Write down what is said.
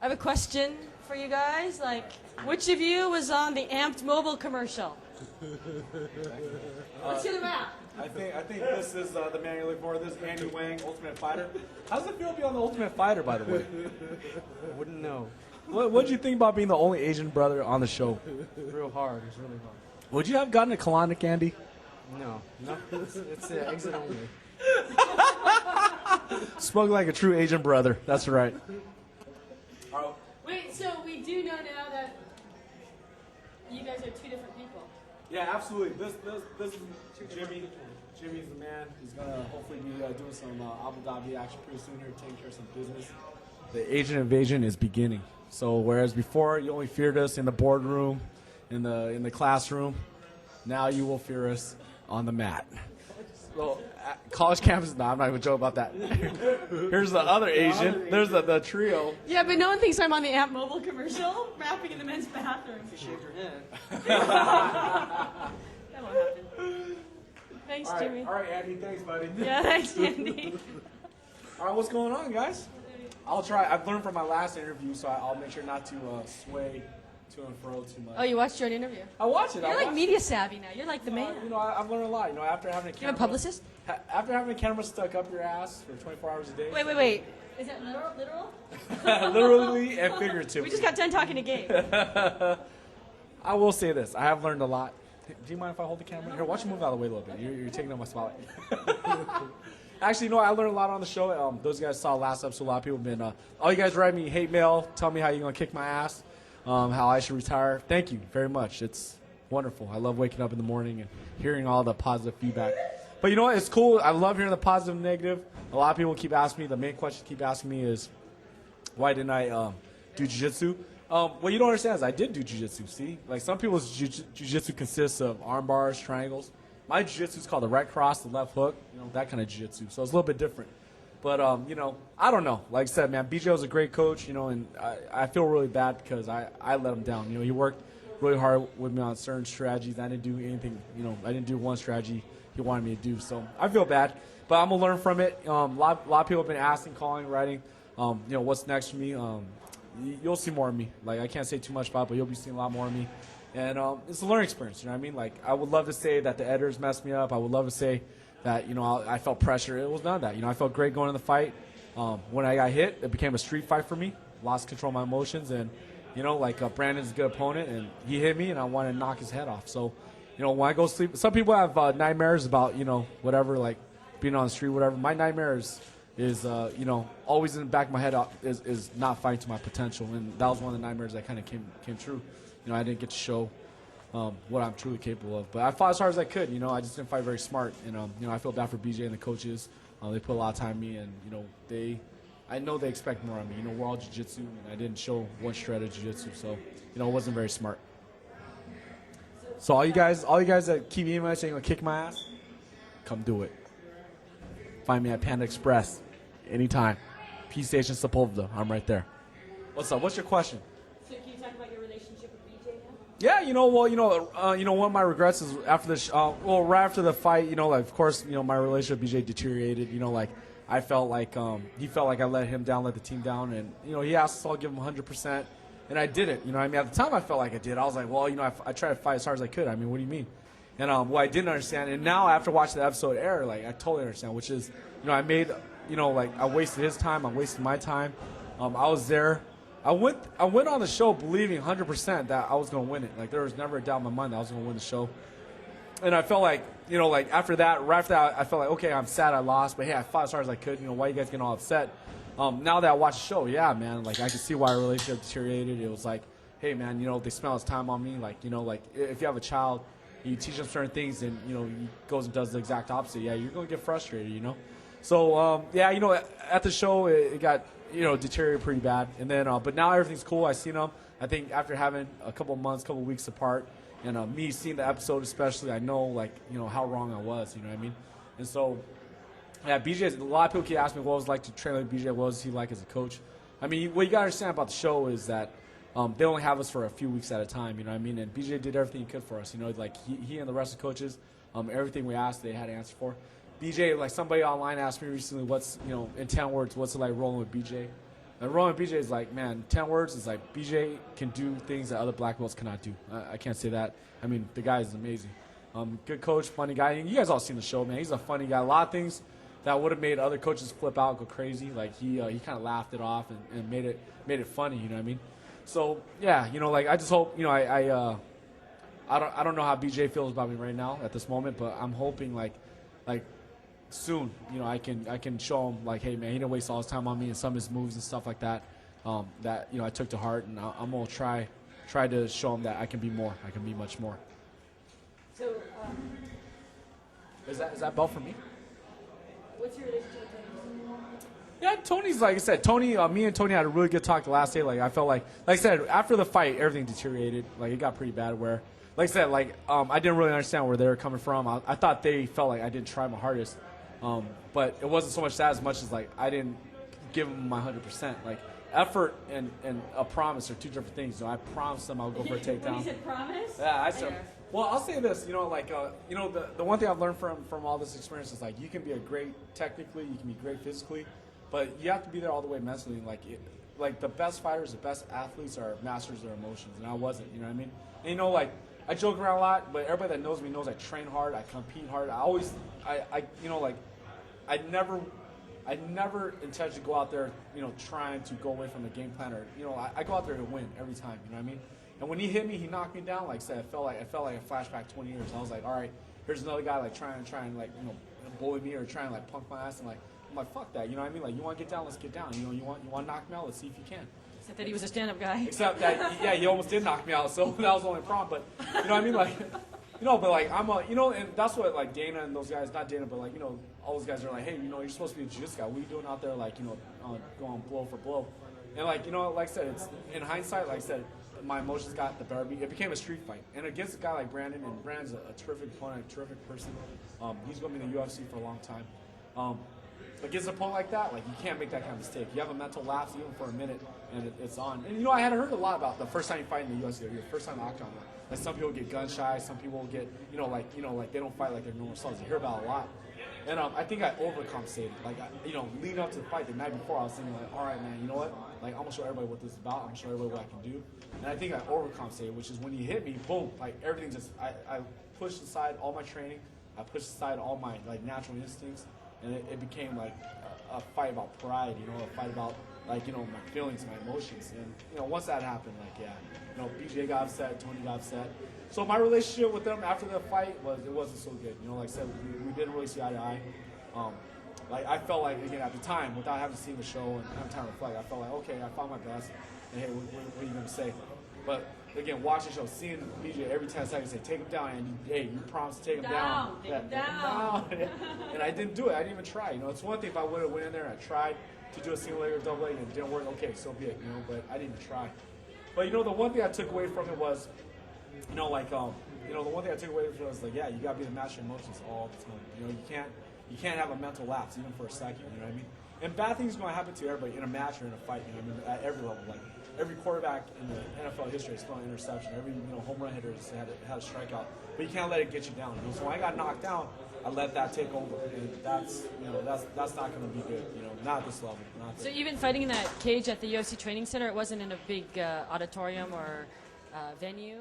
I have a question for you guys. Like, which of you was on the Amped Mobile commercial? Let's see the map. I think this is the man you're looking for. This is Andy Wang, Ultimate Fighter. How does it feel to be on the Ultimate Fighter, by the way? I wouldn't know. What did you think about being the only Asian brother on the show? Real hard. It's really hard. Would you have gotten a colonic, Andy? No. It's exit only. Spoke like a true Asian brother. That's right. Wait, so we do know now that you guys are two different people. Yeah, absolutely. This is Jimmy. Jimmy's the man. He's gonna hopefully be doing some Abu Dhabi action pretty soon here, taking care of some business. The Asian invasion is beginning. So whereas before you only feared us in the boardroom, in the classroom, now you will fear us on the mat. So college campus. No, I'm not even joking about that. Here's the other Asian. There's the trio. Yeah, but no one thinks I'm on the Amped Mobile commercial, rapping in the men's bathroom. If you shake your head. That won't happen. Thanks, Jimmy. All right, Andy. Thanks, buddy. Yeah, thanks, Andy. All right, what's going on, guys? I'll try. I've learned from my last interview, so I'll make sure not to sway to and fro too much. Oh, you watched your interview? I watch it. You're like media savvy now. You're like the man. I've learned a lot. After having a camera. You're a publicist? After having a camera stuck up your ass for 24 hours a day. Wait. Is that literal? Literally and figuratively. We just got done talking to Gabe. I will say this. I have learned a lot. Do you mind if I hold the camera? Here, watch you move out of the way a little bit. You're taking up my spotlight. Actually, I learned a lot on the show. Those guys saw last episode. A lot of people have been, all you guys write me hate mail, tell me how you're going to kick my ass, how I should retire. Thank you very much. It's wonderful. I love waking up in the morning and hearing all the positive feedback. But you know what? It's cool. I love hearing the positive and negative. A lot of people keep asking me, the main question keep asking me is, why didn't I do jiu-jitsu? What you don't understand is I did do jiu-jitsu, see? Like some people's jiu-jitsu consists of arm bars, triangles. My jiu-jitsu is called the right cross, the left hook, that kind of jiu-jitsu. So it's a little bit different. But, I don't know. Like I said, man, BJ was a great coach, and I feel really bad because I let him down. He worked really hard with me on certain strategies. I didn't do anything, I didn't do one strategy he wanted me to do. So I feel bad. But I'm going to learn from it. A lot of people have been asking, calling, writing, what's next for me. You'll see more of me. Like, I can't say too much about it, but you'll be seeing a lot more of me. And it's a learning experience, you know what I mean? Like, I would love to say that the editors messed me up. I would love to say that, I felt pressure. It was none of that. I felt great going in the fight. When I got hit, it became a street fight for me. Lost control of my emotions. And, Brandon's a good opponent, and he hit me, and I wanted to knock his head off. So, when I go sleep, some people have nightmares about, whatever, like being on the street, whatever. My nightmares is, always in the back of my head is not fighting to my potential. And that was one of the nightmares that kind of came true. I didn't get to show what I'm truly capable of. But I fought as hard as I could. I just didn't fight very smart. And, I feel bad for BJ and the coaches. They put a lot of time in me. And, I know they expect more of me. We're all jiu-jitsu, and I didn't show one shred of jiu-jitsu. So, it wasn't very smart. So all you guys that keep emailing saying you're going to kick my ass, come do it. Find me at Panda Express anytime. P Station Sepulveda. I'm right there. What's up? What's your question? So can you talk about your relationship with BJ now? Yeah, one of my regrets is after the right after the fight, of course, my relationship with BJ deteriorated. I felt like he felt like I let him down, let the team down, and he asked us all to give him 100%, and I didn't. At the time I felt like I did. I was like, well, I tried to fight as hard as I could. I mean, what do you mean? And what I didn't understand, and now after watching the episode air, I totally understand, which is, I made, I wasted his time, I wasted my time. I was there. I went on the show believing 100% that I was going to win it. There was never a doubt in my mind that I was going to win the show. And I felt like, after that, I felt like, okay, I'm sad I lost, but hey, I fought as hard as I could. Why are you guys getting all upset? Now that I watch the show, yeah, man, I can see why our relationship deteriorated. It was like, hey, man, they spent all this time on me. If you have a child, you teach them certain things, and he goes and does the exact opposite. Yeah, you're going to get frustrated, So at the show it got deteriorated pretty bad, and then but now everything's cool. I seen him. I think after having a couple months, couple weeks apart, and me seeing the episode especially, I know how wrong I was. You know what I mean? And so yeah, BJ. A lot of people keep asking me what it was like to train with BJ. What was he like as a coach? I mean, what you gotta understand about the show is that they only have us for a few weeks at a time, you know what I mean? And BJ did everything he could for us, he and the rest of the coaches, everything we asked, they had an answer for. BJ, somebody online asked me recently, what's, in 10 words, what's it like rolling with BJ? And Roman BJ is like, man, 10 words is like, BJ can do things that other black belts cannot do. I can't say that. I mean, the guy is amazing. Good coach, funny guy. You guys all seen the show, man. He's a funny guy. A lot of things that would have made other coaches flip out, go crazy. Like he kind of laughed it off and made it funny. You know what I mean? So yeah, like I just hope, I don't know how BJ feels about me right now at this moment, but I'm hoping like soon, I can show him like, hey man, he didn't waste all his time on me and some of his moves and stuff like that. That I took to heart, and I'm gonna try to show him that I can be more. I can be much more. So, Is that belt for me? what's your relationship with Tony? Yeah, Tony's like I said. Tony, me and Tony had a really good talk the last day. Like I felt like I said, after the fight, everything deteriorated. Like it got pretty bad. Where, like I said, I didn't really understand where they were coming from. I thought they felt like I didn't try my hardest, but it wasn't so much that as much as like I didn't give them my 100%. Like effort and a promise are two different things. I promised them I'll go for a takedown. When you said promise? Yeah, I said. Well, I'll say this, the one thing I've learned from all this experience is like you can be a great technically, you can be great physically, but you have to be there all the way mentally. Like the best fighters, the best athletes are masters of their emotions, and I wasn't. You know what I mean? And I joke around a lot, but everybody that knows me knows I train hard, I compete hard. I never intend to go out there, trying to go away from the game plan, or I go out there to win every time. You know what I mean? And when he hit me, he knocked me down. Like I said, I felt like a flashback 20 years. I was like, all right, here's another guy like trying bully me or trying to like punk my ass, and I'm like, fuck that. You know what I mean? Like, you want to get down, let's get down. You want to knock me out, let's see if you can. Except that he was a stand-up guy. Except that, yeah, he almost did knock me out, so that was the only problem. But you know what I mean? Like, but like I'm and that's what like Dana and those guys, not Dana, but like all those guys are like, hey, you're supposed to be a jiu-jitsu guy. What are you doing out there, like going blow for blow? And like like I said, it's in hindsight, like I said, my emotions got the better of me. It became a street fight, and against a guy like Brandon, and Brandon's a terrific opponent, a terrific person. He's going to be in the UFC for a long time. Against an opponent like that, like you can't make that kind of mistake. You have a mental lapse even for a minute, and it's on. And I had heard a lot about the first time you fight in the UFC, the first time in the octagon. Like some people get gun shy, some people get like they don't fight like their normal selves. You hear about it a lot. And I think I overcompensated. Like, leading up to the fight the night before, I was thinking like, all right, man, you know what? Like, I'm gonna show everybody what this is about. I'm gonna show everybody what I can do. And I think I overcompensated, which is when he hit me, boom, like everything just, I pushed aside all my training. I pushed aside all my like natural instincts, and it became like a fight about pride. A fight about like my feelings, my emotions. And once that happened, like BJ got upset, Tony got upset. So my relationship with them after the fight wasn't so good. Like I said, we didn't really see eye to eye. Like I felt like again at the time, without having seen the show and having time to reflect, I felt like okay, I found my best. And hey, what are you gonna say? But again, watching the show, seeing BJ every 10 seconds say, take him down, and hey, you promised to take him down. Take him down. And I didn't do it. I didn't even try. It's one thing if I would have went in there and I tried to do a single leg or double leg and it didn't work. Okay, so be it. But I didn't even try. But the one thing I took away from it was, the one thing I took away from it was like, yeah, you gotta be the master of emotions all the time. You can't have a mental lapse even for a second. You know what I mean? And bad things are going to happen to everybody in a match or in a fight. At every level. Like every quarterback in the NFL history has thrown an interception. Every home run hitter has had a strikeout. But you can't let it get you down. So when I got knocked down, I let that take over, and that's not going to be good. Not at this level. So even fighting in that cage at the UFC training center, it wasn't in a big auditorium or venue.